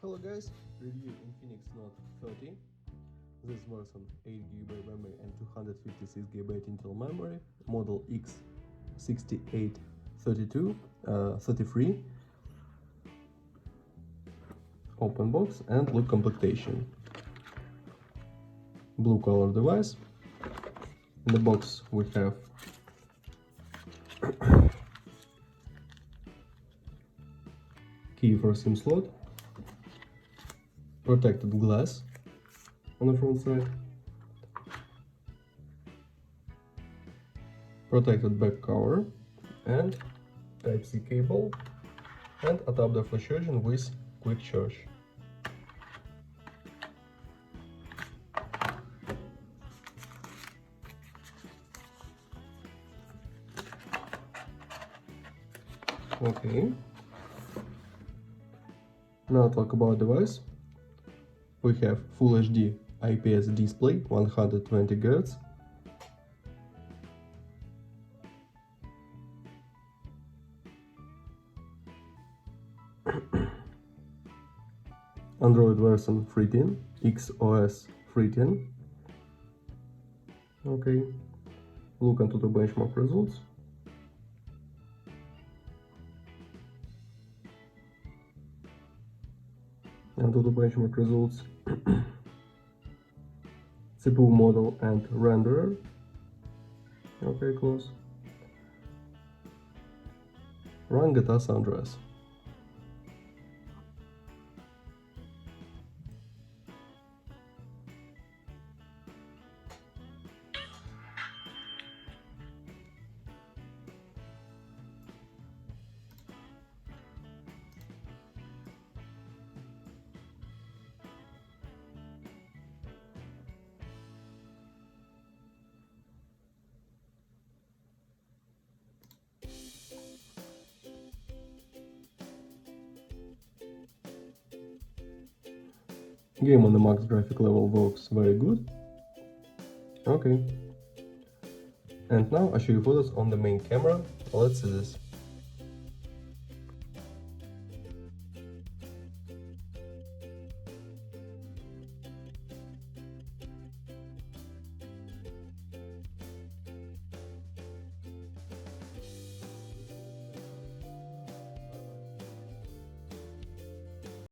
Hello guys, review Infinix Note 30. This version 8GB memory and 256GB internal memory, model X6833. Open box and look completation. Blue color device. In the box we have key for SIM slot, protected glass on the front side, protected back cover, and Type-C cable, and adapter for charging with quick charge. Okay. Now talk about device. We have Full HD IPS display, 120 Hz. Android version 13, XOS 13. Okay. Look into the benchmark results. And to the benchmark results, CPU model and renderer. Okay, close. Run GTA San Andreas. Game on the max graphic level works very good. Okay. And now I show you photos on the main camera. Let's see this.